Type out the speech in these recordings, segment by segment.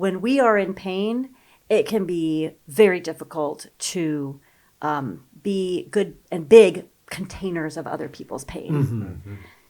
when we are in pain, it can be very difficult to be good and big containers of other people's pain.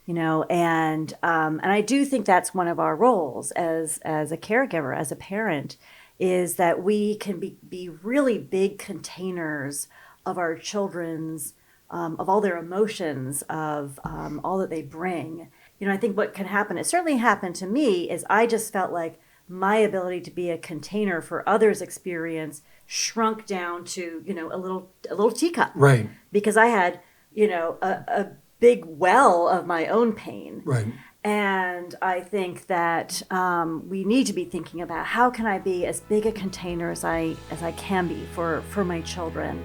Mm-hmm. And I do think that's one of our roles as a caregiver, as a parent, is that we can be really big containers of our children's, of all their emotions, of all that they bring. I think what can happen, it certainly happened to me, is I just felt like my ability to be a container for others' experience shrunk down to, a little teacup. Right. Because I had, a big well of my own pain. Right. And I think that we need to be thinking about how can I be as big a container as I can be for my children.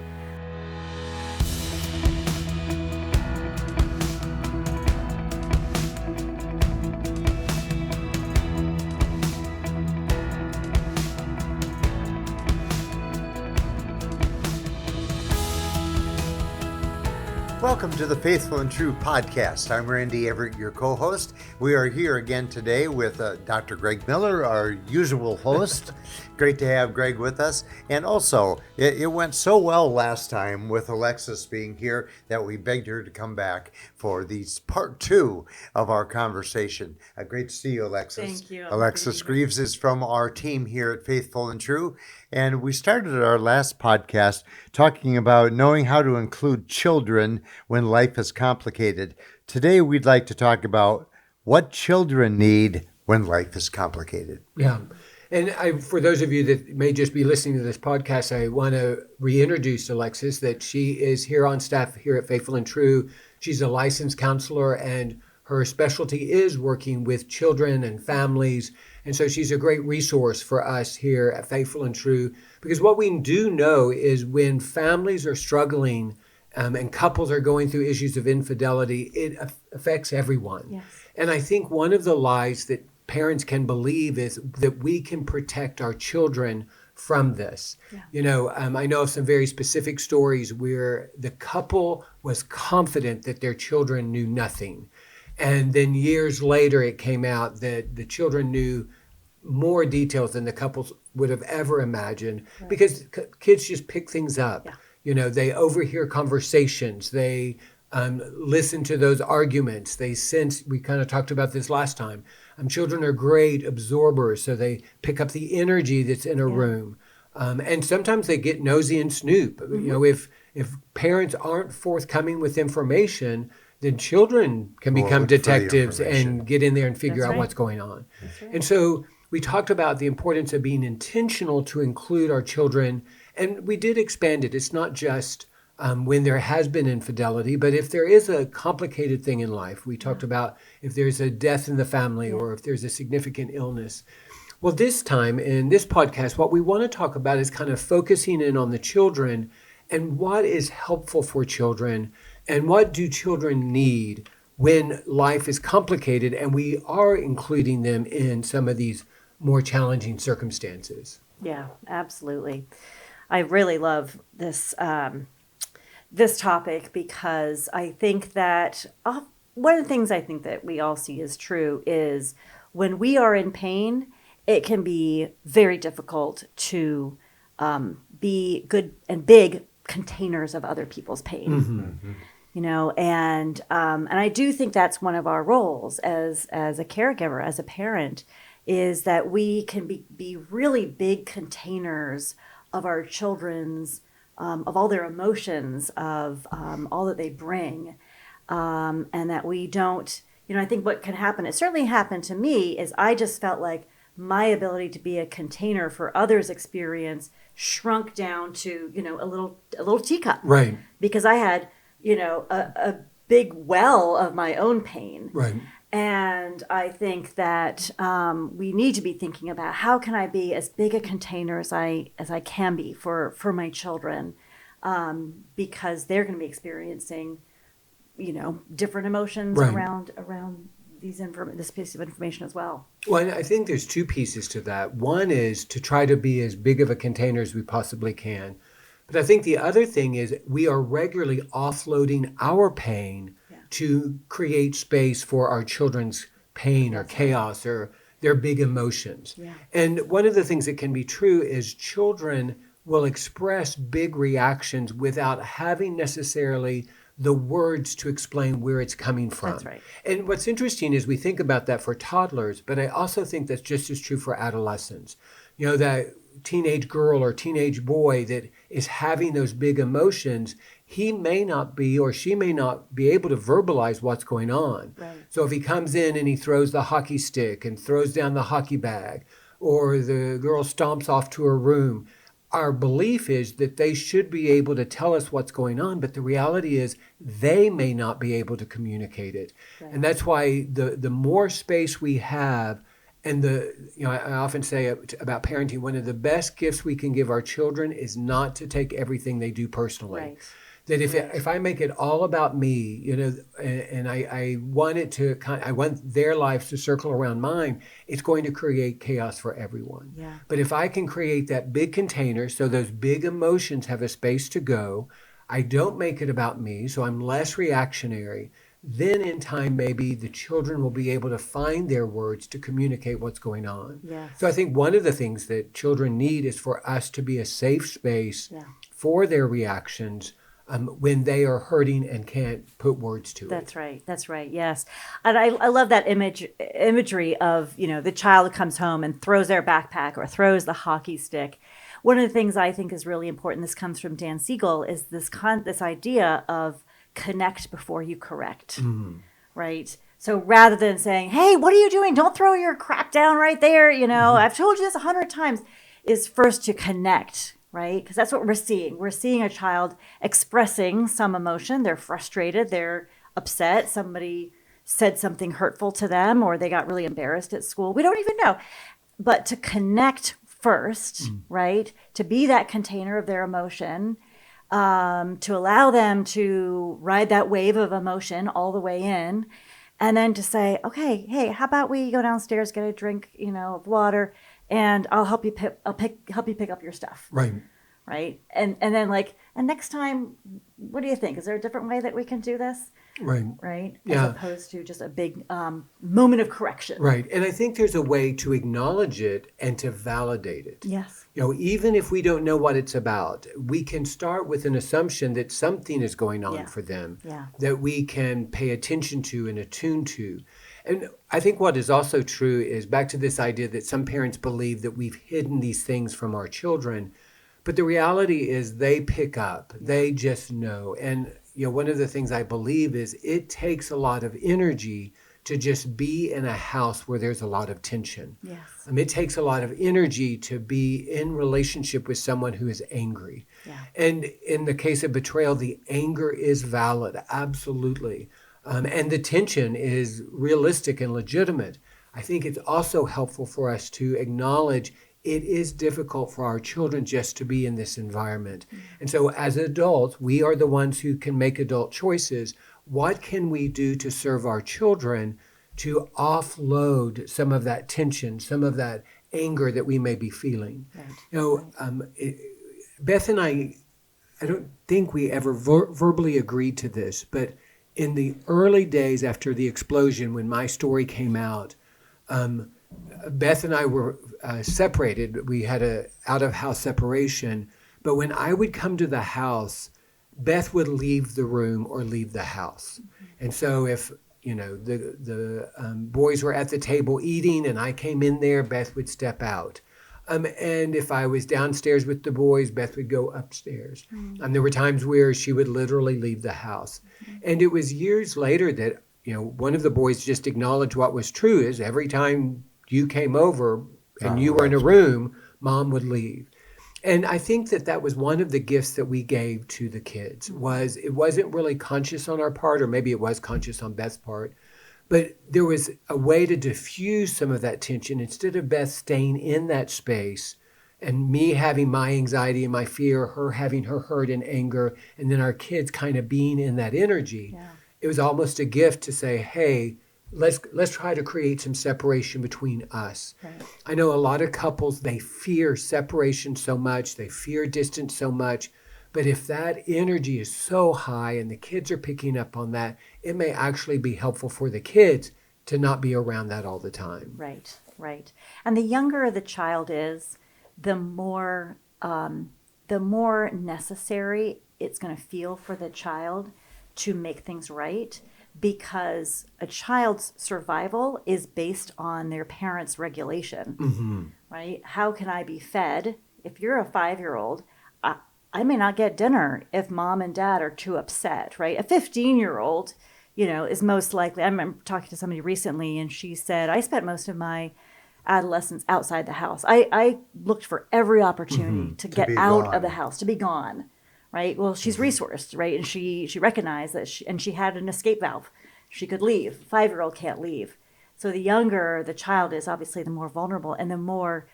Welcome to the Faithful and True podcast. I'm Randy Everett, your co-host. We are here again today with Dr. Greg Miller, our usual host. Great to have Greg with us. And also, it went so well last time with Alexis being here that we begged her to come back for these part 2 of our conversation. Great to see you, Alexis. Thank you. Alexis Greeves is from our team here at Faithful and True. And we started our last podcast talking about knowing how to include children when life is complicated. Today, we'd like to talk about what children need when life is complicated. Yeah. And for those of you that may just be listening to this podcast, I want to reintroduce Alexis, that she is here on staff here at Faithful and True. She's a licensed counselor, and her specialty is working with children and families. And so she's a great resource for us here at Faithful and True, because what we do know is when families are struggling and couples are going through issues of infidelity, it affects everyone. Yes. And I think one of the lies that parents can believe is that we can protect our children from this. Yeah. I know of some very specific stories where the couple was confident that their children knew nothing. And then years later, it came out that the children knew more details than the couples would have ever imagined, right, because kids just pick things up. Yeah. They overhear conversations. They listen to those arguments. They sense, we kind of talked about this last time, children are great absorbers, so they pick up the energy that's in a room. And sometimes they get nosy and snoop. Mm-hmm. If parents aren't forthcoming with information, then children can become detectives and get in there and figure out what's going on. Right. And so we talked about the importance of being intentional to include our children, and we did expand it. It's not just when there has been infidelity, but if there is a complicated thing in life. We talked about if there's a death in the family or if there's a significant illness. Well, this time in this podcast, what we want to talk about is kind of focusing in on the children and what is helpful for children and what do children need when life is complicated and we are including them in some of these more challenging circumstances. Yeah, absolutely. I really love this this topic because I think that one of the things I think that we all see is true is when we are in pain, it can be very difficult to be good and big containers of other people's pain. Mm-hmm. And I do think that's one of our roles as a caregiver, as a parent, is that we can be really big containers of our children's, of all their emotions, of all that they bring, and that we don't, I think what can happen, it certainly happened to me, is I just felt like my ability to be a container for others' experience shrunk down to, a little teacup. Right. Because I had, a big well of my own pain. Right. And I think that we need to be thinking about how can I be as big a container as I can be for my children, because they're going to be experiencing, different emotions around this piece of information as well. Well, I think there's two pieces to that. One is to try to be as big of a container as we possibly can. But I think the other thing is we are regularly offloading our pain to create space for our children's pain or chaos or their big emotions. Yeah. And one of the things that can be true is children will express big reactions without having necessarily the words to explain where it's coming from. That's right. And what's interesting is we think about that for toddlers, but I also think that's just as true for adolescents. That teenage girl or teenage boy that is having those big emotions, he may not be or she may not be able to verbalize what's going on. Right. So if he comes in and he throws the hockey stick and throws down the hockey bag, or the girl stomps off to her room, our belief is that they should be able to tell us what's going on, but the reality is they may not be able to communicate it. Right. And that's why the more space we have, and I often say about parenting, one of the best gifts we can give our children is not to take everything they do personally. Right. That if I make it all about me, and I want it to I want their lives to circle around mine, it's going to create chaos for everyone. Yeah. But if I can create that big container so those big emotions have a space to go, I don't make it about me, so I'm less reactionary. Then in time, maybe the children will be able to find their words to communicate what's going on. Yes. So I think one of the things that children need is for us to be a safe space for their reactions when they are hurting and can't put words to it. That's right. That's right. Yes. And I love that imagery of, the child comes home and throws their backpack or throws the hockey stick. One of the things I think is really important, this comes from Dan Siegel, is this idea of connect before you correct, right? So rather than saying, hey, what are you doing? Don't throw your crap down right there. I've told you this 100 times, is first to connect. Right? Because that's what we're seeing. We're seeing a child expressing some emotion. They're frustrated. They're upset. Somebody said something hurtful to them, or they got really embarrassed at school. We don't even know. But to connect first, right? To be that container of their emotion, to allow them to ride that wave of emotion all the way in, and then to say, okay, hey, how about we go downstairs, get a drink, of water, and I'll help you help you pick up your stuff. Right. Right. And then and next time, what do you think? Is there a different way that we can do this? Right. Right. Yeah. As opposed to just a big moment of correction. Right. And I think there's a way to acknowledge it and to validate it. Yes. Even if we don't know what it's about, we can start with an assumption that something is going on for them that we can pay attention to and attune to. And I think what is also true is back to this idea that some parents believe that we've hidden these things from our children. But the reality is they pick up, they just know. And, one of the things I believe is it takes a lot of energy to just be in a house where there's a lot of tension. Yes. It takes a lot of energy to be in relationship with someone who is angry. Yeah. And in the case of betrayal, the anger is valid, absolutely. And the tension is realistic and legitimate. I think it's also helpful for us to acknowledge it is difficult for our children just to be in this environment. And so as adults, we are the ones who can make adult choices. What can we do to serve our children to offload some of that tension, some of that anger that we may be feeling? Right. Beth and I don't think we ever verbally agreed to this, but in the early days after the explosion, when my story came out, Beth and I were separated. We had a out-of-house separation. But when I would come to the house, Beth would leave the room or leave the house. And so if the boys were at the table eating and I came in there, Beth would step out. And if I was downstairs with the boys, Beth would go upstairs. And there were times where she would literally leave the house. And it was years later that, one of the boys just acknowledged what was true is every time you came over and you were in a room, Mom would leave. And I think that was one of the gifts that we gave to the kids was it wasn't really conscious on our part, or maybe it was conscious on Beth's part, but there was a way to diffuse some of that tension instead of Beth staying in that space and me having my anxiety and my fear, her having her hurt and anger, and then our kids kind of being in that energy. Yeah. It was almost a gift to say, hey, let's try to create some separation between us. Right. I know a lot of couples, they fear separation so much, they fear distance so much. But if that energy is so high and the kids are picking up on that, it may actually be helpful for the kids to not be around that all the time. Right. Right. And the younger the child is, the more necessary it's going to feel for the child to make things right, because a child's survival is based on their parents' regulation, right? How can I be fed? If you're a 5-year-old, I may not get dinner if mom and dad are too upset, right? A 15-year-old, is most likely. I remember talking to somebody recently, and she said, I spent most of my adolescence outside the house. I looked for every opportunity to get out of the house, to be gone, right? Well, she's resourced, right? And she recognized that she had an escape valve. She could leave. 5-year-old can't leave. So the younger the child is, obviously, the more vulnerable, and the more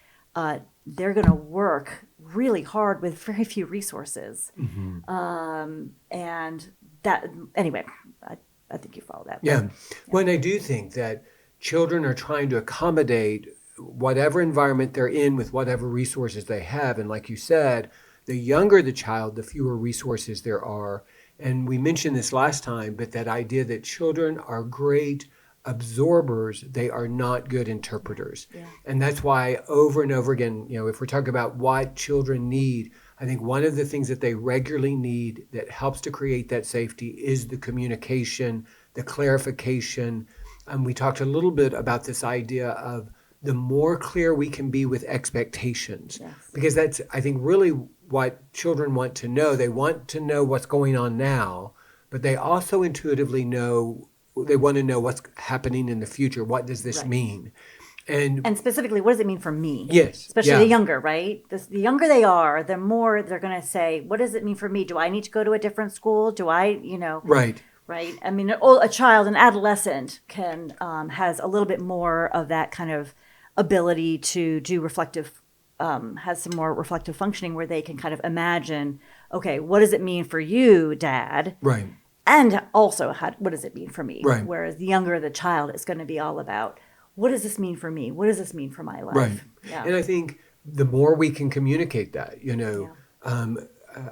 they're going to work really hard with very few resources. And that, anyway, I think you follow that. Yeah. Well, and I do think that children are trying to accommodate whatever environment they're in with whatever resources they have. And like you said, the younger the child, the fewer resources there are. And we mentioned this last time, but that idea that children are great absorbers, they are not good interpreters. Yeah. And that's why over and over again, if we're talking about what children need, I think one of the things that they regularly need that helps to create that safety is the communication, the clarification. And we talked a little bit about this idea of the more clear we can be with expectations, Yes. because that's, I think, really what children want to know. They want to know what's going on now, but they also intuitively know, they want to know what's happening in the future. What does this mean? And specifically, what does it mean for me? Yes. Especially the younger, right? The younger they are, the more they're going to say, what does it mean for me? Do I need to go to a different school? Do I, Right. Right. I mean, a child, an adolescent has a little bit more of that kind of ability to do reflective, has some more reflective functioning, where they can kind of imagine, okay, what does it mean for you, Dad? Right. And also, what does it mean for me? Right. Whereas the younger the child, is going to be all about, what does this mean for me? What does this mean for my life? Right. Yeah. And I think the more we can communicate that,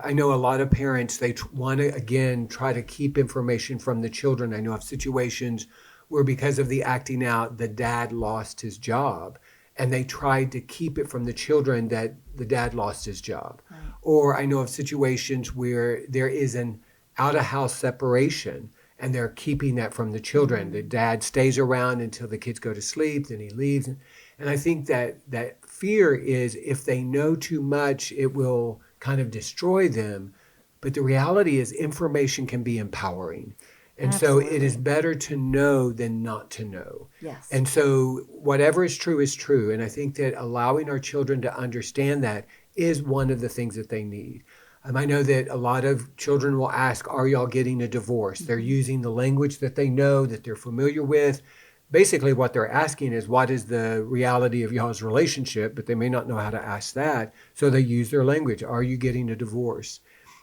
I know a lot of parents, they want to, again, try to keep information from the children. I know of situations where, because of the acting out, the dad lost his job, and they tried to keep it from the children that the dad lost his job. Right. Or I know of situations where there is an out-of-house separation, and they're keeping that from the children. Mm-hmm. The dad stays around until the kids go to sleep, then he leaves. And I think that fear is, if they know too much, it will kind of destroy them. But the reality is, information can be empowering. And Absolutely. So it is better to know than not to know. Yes. And so whatever is true is true. And I think that allowing our children to understand that is one of the things that they need. I know that a lot of children will ask, are y'all getting a divorce? They're using the language that they know, that they're familiar with. Basically, what they're asking is, what is the reality of y'all's relationship? But they may not know how to ask that. So they use their language. Are you getting a divorce?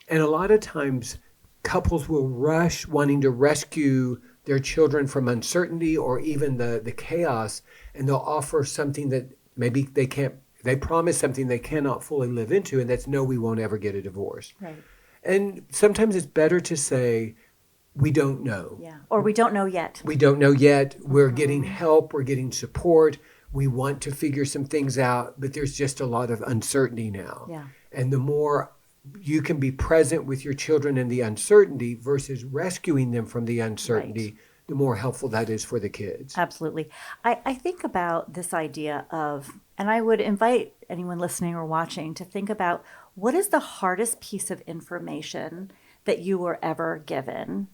And a lot of times, couples will rush wanting to rescue their children from uncertainty or even the chaos. And they'll offer something that maybe they can't. They promise something they cannot fully live into, and that's, no, we won't ever get a divorce. Right. And sometimes it's better to say, we don't know. Yeah. Or we don't know yet. We don't know yet. We're getting help. We're getting support. We want to figure some things out, but there's just a lot of uncertainty now. Yeah. And the more you can be present with your children in the uncertainty versus rescuing them from the uncertainty, right, the more helpful that is for the kids. Absolutely. I think about this idea of, and I would invite anyone listening or watching to think about, what is the hardest piece of information that you were ever given?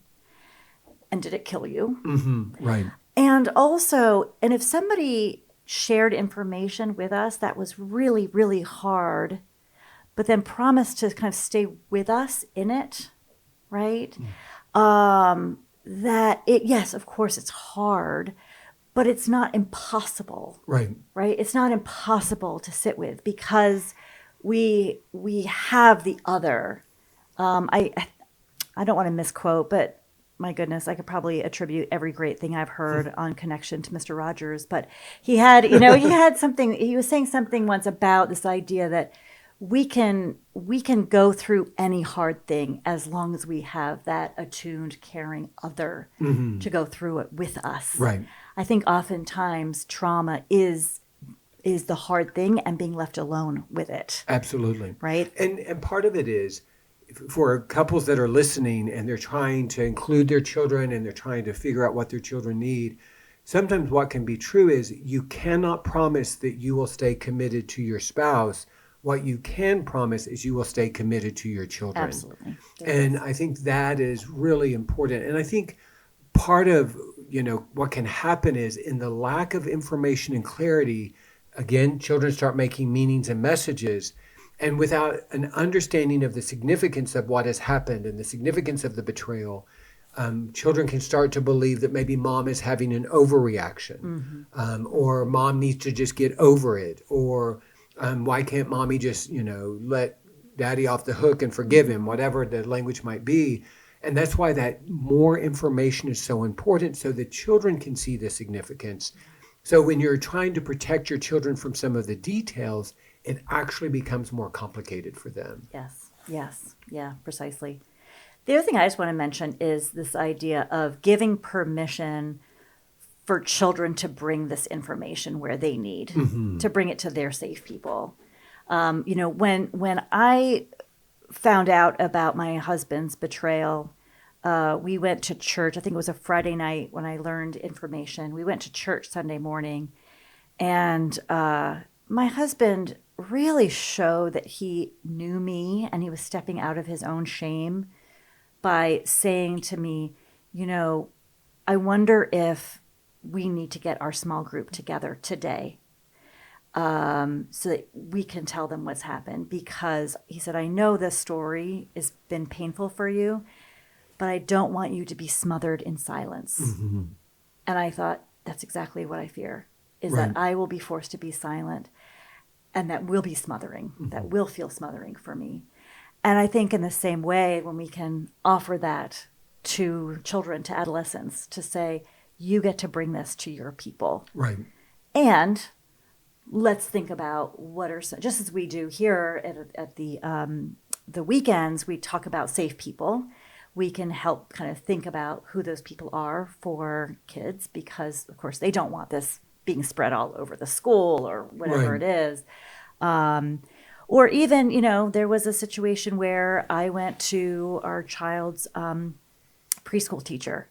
And did it kill you? Mm-hmm. Right. And also, and if somebody shared information with us that was really, really hard, but then promised to kind of stay with us in it, right? That yes, of course it's hard, but it's not impossible. Right. Right? It's not impossible to sit with, because we have the other. I don't want to misquote, but my goodness, I could probably attribute every great thing I've heard on connection to Mr. Rogers, but he had something, he was saying something once about this idea that we can go through any hard thing as long as we have that attuned, caring other to go through it with us. Right. I think oftentimes trauma is is the hard thing and being left alone with it. Absolutely. Right? And part of it is for couples that are listening and they're trying to include their children and they're trying to figure out what their children need. Sometimes what can be true is you cannot promise that you will stay committed to your spouse. What you can promise is you will stay committed to your children. Absolutely. And I think that is really important. And I think part of, what can happen is in the lack of information and clarity, again, children start making meanings and messages. And without an understanding of the significance of what has happened and the significance of the betrayal, children can start to believe that maybe mom is having an overreaction, or mom needs to just get over it, or why can't mommy just, let daddy off the hook and forgive him, whatever the language might be. And that's why that more information is so important, so that children can see the significance. So when you're trying to protect your children from some of the details, it actually becomes more complicated for them. Yes. Yeah, precisely. The other thing I just want to mention is this idea of giving permission for children to bring this information where they need, to bring it to their safe people. When I found out about my husband's betrayal, we went to church. I think it was a Friday night when I learned information. We went to church Sunday morning, and my husband really showed that he knew me and he was stepping out of his own shame by saying to me, I wonder if we need to get our small group together today, so that we can tell them what's happened. Because he said, I know this story has been painful for you, but I don't want you to be smothered in silence. And I thought, that's exactly what I fear, is Right. that I will be forced to be silent, and that will be smothering, that will feel smothering for me. And I think in the same way, when we can offer that to children, to adolescents, to say, you get to bring this to your people. Right. And let's think about what are some, just as we do here at the weekends, we talk about safe people. We can help kind of think about who those people are for kids, because of course they don't want this being spread all over the school or whatever Right. it is. Or even, there was a situation where I went to our child's preschool teacher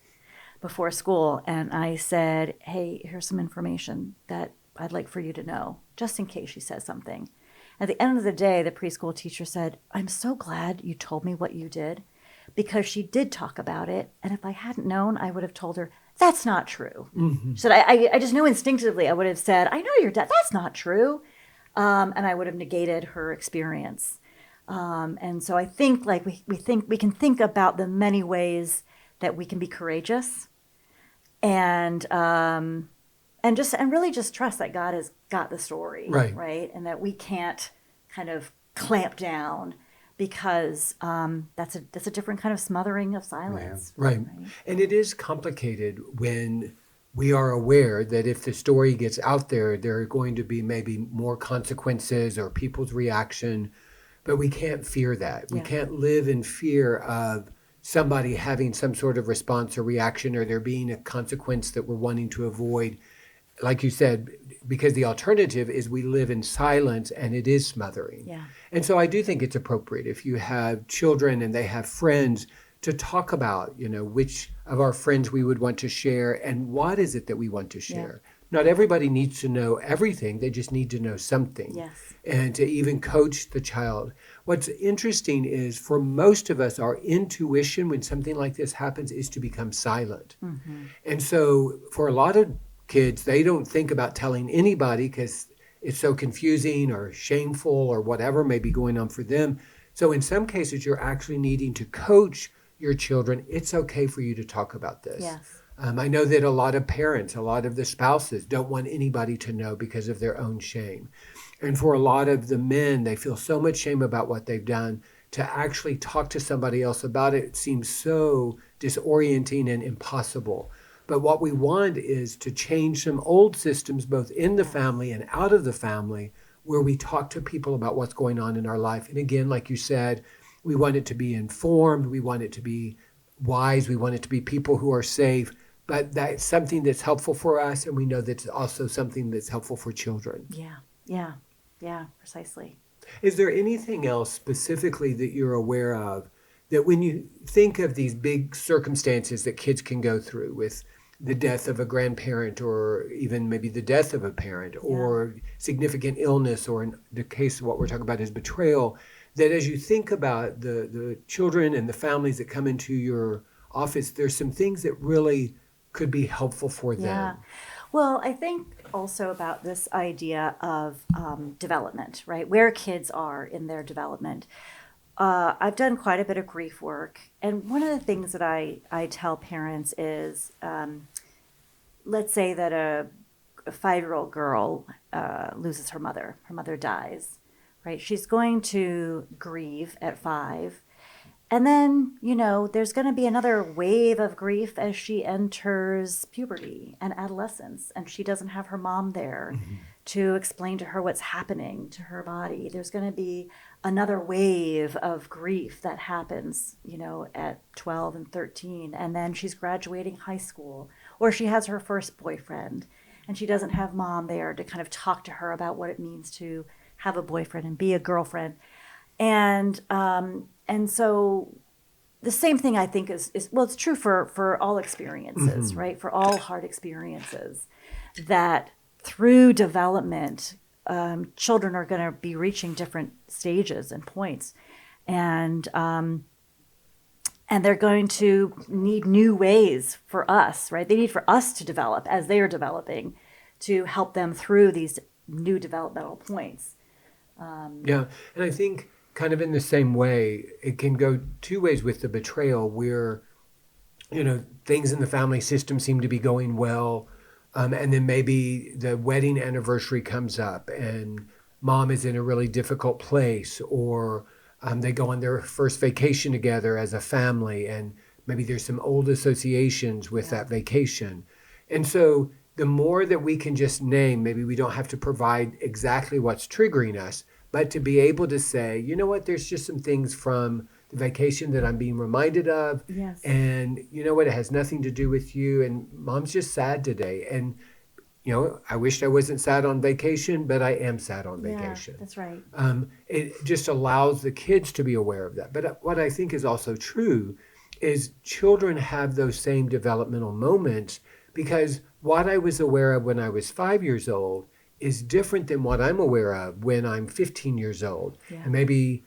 before school, and I said, hey, here's some information that I'd like for you to know, just in case she says something. At the end of the day, the preschool teacher said, I'm so glad you told me what you did, because she did talk about it, and if I hadn't known, I would have told her, that's not true. She said, I just know instinctively I would have said, I know your dad, that's not true. And I would have negated her experience. And so I think we can think about the many ways that we can be courageous, and really just trust that God has got the story, Right. And that we can't kind of clamp down, because that's a different kind of smothering of silence. Right. And it is complicated when we are aware that if the story gets out there, there are going to be maybe more consequences or people's reaction, but we can't fear that. We can't live in fear of somebody having some sort of response or reaction, or there being a consequence that we're wanting to avoid. Like you said, because the alternative is we live in silence, and it is smothering. Yeah. And so I do think it's appropriate if you have children and they have friends to talk about, which of our friends we would want to share and what is it that we want to share. Not everybody needs to know everything. They just need to know something. Yes. And to even coach the child. What's interesting is for most of us, our intuition when something like this happens is to become silent. And so for a lot of kids, they don't think about telling anybody because it's so confusing or shameful or whatever may be going on for them. So in some cases, you're actually needing to coach your children. It's okay for you to talk about this. Yes. I know that a lot of parents, a lot of the spouses don't want anybody to know because of their own shame. And for a lot of the men, they feel so much shame about what they've done. To actually talk to somebody else about it seems so disorienting and impossible. But what we want is to change some old systems, both in the family and out of the family, where we talk to people about what's going on in our life. And again, like you said, we want it to be informed. We want it to be wise. We want it to be people who are safe. but that's something that's helpful for us, and we know that's also something that's helpful for children. Yeah, precisely. Is there anything else specifically that you're aware of that when you think of these big circumstances that kids can go through with the death of a grandparent or even maybe the death of a parent or significant illness, or in the case of what we're talking about is betrayal, that as you think about the children and the families that come into your office, there's some things that really could be helpful for them? Yeah. Well, I think also about this idea of development, right? Where kids are in their development. I've done quite a bit of grief work. And one of the things that I tell parents is, let's say that a 5-year-old girl loses her mother. Her mother dies, right? She's going to grieve at 5. And then, there's going to be another wave of grief as she enters puberty and adolescence, and she doesn't have her mom there to explain to her what's happening to her body. There's going to be another wave of grief that happens, at 12 and 13, and then she's graduating high school, or she has her first boyfriend, and she doesn't have mom there to kind of talk to her about what it means to have a boyfriend and be a girlfriend. And so the same thing I think is well, it's true for all experiences, right? For all hard experiences, that through development, children are going to be reaching different stages and points, and they're going to need new ways for us, right? They need for us to develop as they are developing, to help them through these new developmental points. Yeah, and I think kind of in the same way, it can go two ways with the betrayal where, things in the family system seem to be going well. And then maybe the wedding anniversary comes up and mom is in a really difficult place, or they go on their first vacation together as a family, and maybe there's some old associations with that vacation. And so the more that we can just name, maybe we don't have to provide exactly what's triggering us, but to be able to say, you know what, there's just some things from the vacation that I'm being reminded of. Yes. And you know what, it has nothing to do with you. And mom's just sad today. And, I wished I wasn't sad on vacation, but I am sad on vacation. Yeah, that's right. It just allows the kids to be aware of that. But what I think is also true is children have those same developmental moments, because what I was aware of when I was 5 years old is different than what I'm aware of when I'm 15 years old. Yeah. And maybe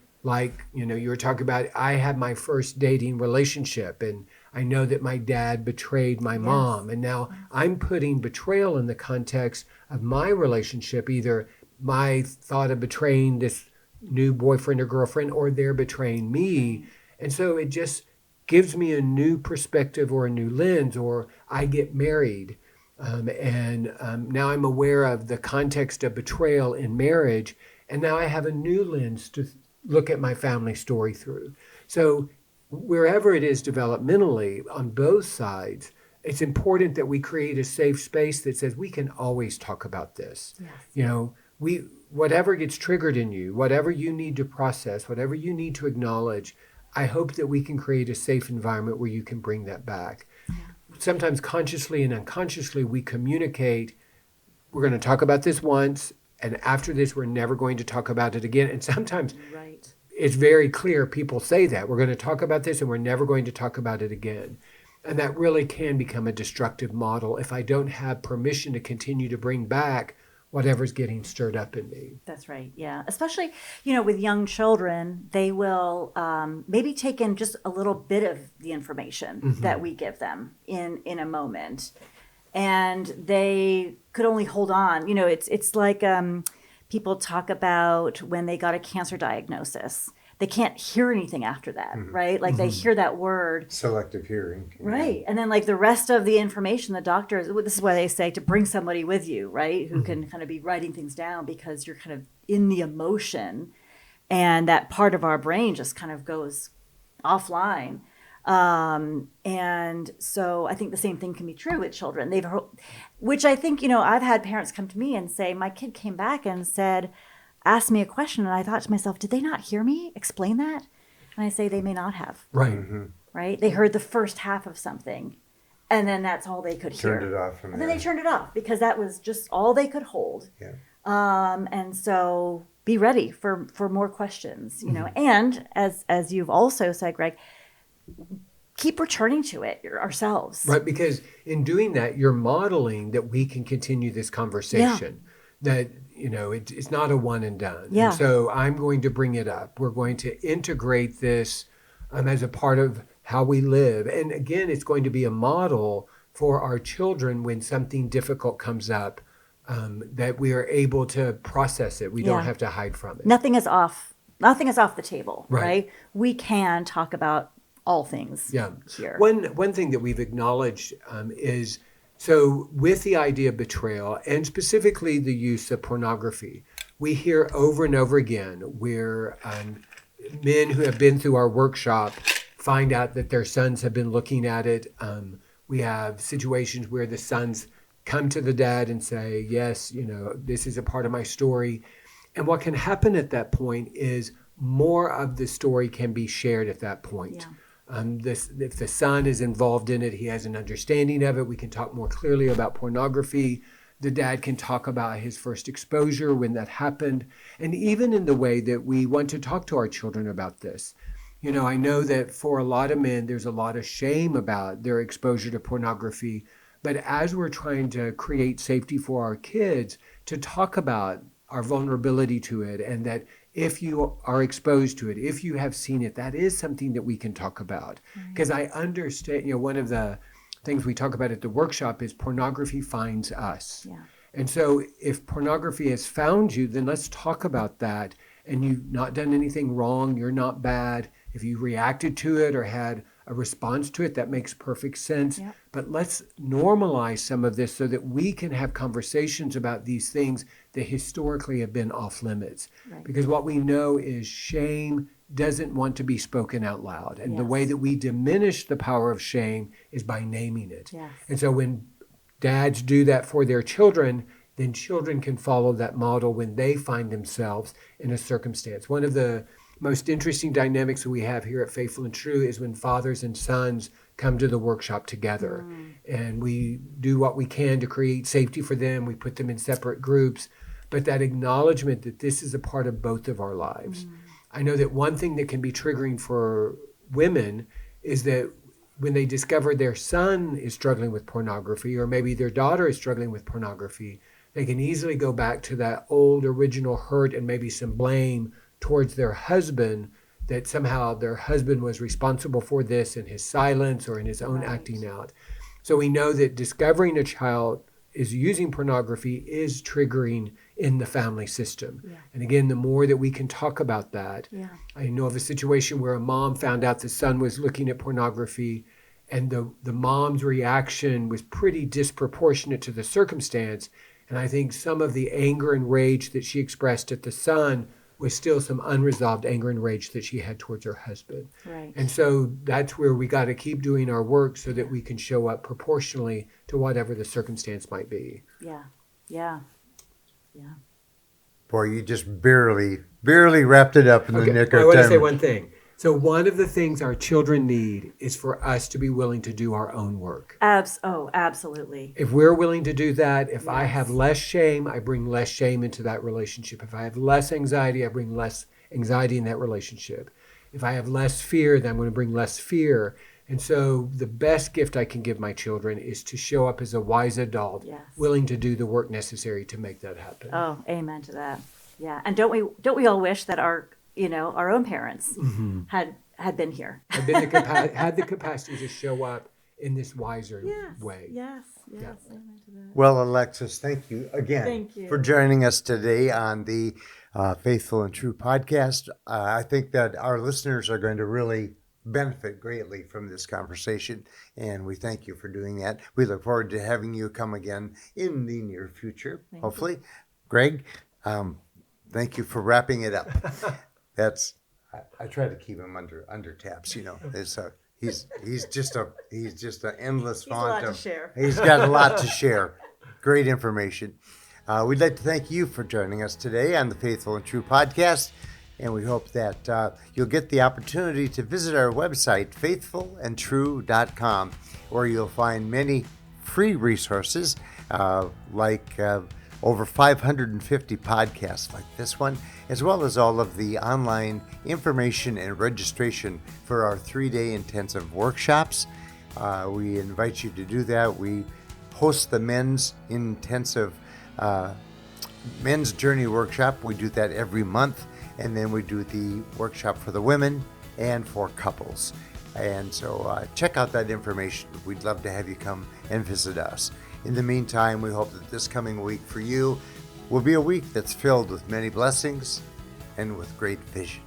you were talking about, I had my first dating relationship and I know that my dad betrayed my mom. And now I'm putting betrayal in the context of my relationship, either my thought of betraying this new boyfriend or girlfriend, or they're betraying me. And so it just gives me a new perspective or a new lens, or I get married. Now I'm aware of the context of betrayal in marriage, and now I have a new lens to look at my family story through. So wherever it is developmentally on both sides, it's important that we create a safe space that says we can always talk about this. Yes. Whatever gets triggered in you, whatever you need to process, whatever you need to acknowledge, I hope that we can create a safe environment where you can bring that back. Sometimes consciously and unconsciously we communicate, we're going to talk about this once, and after this we're never going to talk about it again. And sometimes it's very clear people say that we're going to talk about this and we're never going to talk about it again. And that really can become a destructive model if I don't have permission to continue to bring back whatever's getting stirred up in me. That's right. Yeah. Especially, with young children, they will maybe take in just a little bit of the information that we give them in a moment. And they could only hold on. It's like people talk about when they got a cancer diagnosis. They can't hear anything after that, right? Like they hear that word. Selective hearing. Right. And then the rest of the information, the doctors, this is why they say to bring somebody with you, right? Who can kind of be writing things down, because you're kind of in the emotion and that part of our brain just kind of goes offline. And so I think the same thing can be true with children. Which I think, I've had parents come to me and say, my kid came back and asked me a question, and I thought to myself, did they not hear me explain that? And I say they may not have. Right. Right? They heard the first half of something, And then that's all they could hear. Turned it off from And there. then they turned it off because that was just all they could hold. Yeah. And so be ready for more questions, and as you've also said, Greg, keep returning to it ourselves. Right, because in doing that, you're modeling that we can continue this conversation. That, it's not a one and done. Yeah. And so I'm going to bring it up. We're going to integrate this as a part of how we live. And again, it's going to be a model for our children when something difficult comes up, that we are able to process it. We don't have to hide from it. Nothing is off the table, Right. right? We can talk about all things here. One thing that we've acknowledged is, so with the idea of betrayal and specifically the use of pornography, we hear over and over again where men who have been through our workshop find out that their sons have been looking at it. We have situations where the sons come to the dad and say, yes, this is a part of my story. And what can happen at that point is more of the story can be shared at that point. If the son is involved in it, he has an understanding of it. We can talk more clearly about pornography. The dad can talk about his first exposure when that happened. And even in the way that we want to talk to our children about this. I know that for a lot of men, there's a lot of shame about their exposure to pornography. But as we're trying to create safety for our kids, to talk about our vulnerability to it, and that if you are exposed to it, if you have seen it, that is something that we can talk about. Because I understand, one of the things we talk about at the workshop is pornography finds us. Yeah. And so if pornography has found you, then let's talk about that. And you've not done anything wrong, you're not bad. If you reacted to it or had a response to it, that makes perfect sense. Yep. But let's normalize some of this so that we can have conversations about these things that historically have been off limits. Right. Because what we know is shame doesn't want to be spoken out loud. And the Yes. way that we diminish the power of shame is by naming it. Yes. And so when dads do that for their children, then children can follow that model when they find themselves in a circumstance. One of the most interesting dynamics that we have here at Faithful and True is when fathers and sons come to the workshop together. And we do what we can to create safety for them. We put them in separate groups. But that acknowledgement that this is a part of both of our lives. I know that one thing that can be triggering for women is that when they discover their son is struggling with pornography, or maybe their daughter is struggling with pornography, they can easily go back to that old original hurt and maybe some blame towards their husband, that somehow their husband was responsible for this in his silence or in his own acting out. So we know that discovering a child is using pornography is triggering in the family system. Yeah. And again, the more that we can talk about that. I know of a situation where a mom found out the son was looking at pornography, and the mom's reaction was pretty disproportionate to the circumstance. And I think some of the anger and rage that she expressed at the son was still some unresolved anger and rage that she had towards her husband. Right. And so that's where we got to keep doing our work so that we can show up proportionally to whatever the circumstance might be. Yeah. Boy, you just barely wrapped it up in the nick of time. I want to say one thing. So one of the things our children need is for us to be willing to do our own work. Absolutely. If we're willing to do that, if I Yes. have less shame, I bring less shame into that relationship. If I have less anxiety, I bring less anxiety in that relationship. If I have less fear, then I'm going to bring less fear. And so the best gift I can give my children is to show up as a wise adult, Yes. willing to do the work necessary to make that happen. Oh, amen to that. Yeah. And don't we all wish that our own parents had been here. Had the capacity to show up in this wiser way. Yes. Amen to that. Well, Alexis, thank you again Thank you. for joining us today on the Faithful and True podcast. I think that our listeners are going to really benefit greatly from this conversation, and we thank you for doing that. We look forward to having you come again in the near future, hopefully. Greg, thank you for wrapping it up. I try to keep him under taps, It's he's just an endless font a lot to of share. He's got a lot to share. Great information. We'd like to thank you for joining us today on the Faithful and True podcast. And we hope that you'll get the opportunity to visit our website, faithfulandtrue.com, where you'll find many free resources like over 550 podcasts like this one, as well as all of the online information and registration for our 3-day intensive workshops. We invite you to do that. We host the men's intensive men's journey workshop. We do that every month, and then we do the workshop for the women and for couples. And so check out that information. We'd love to have you come and visit us. In the meantime, we hope that this coming week for you will be a week that's filled with many blessings and with great vision.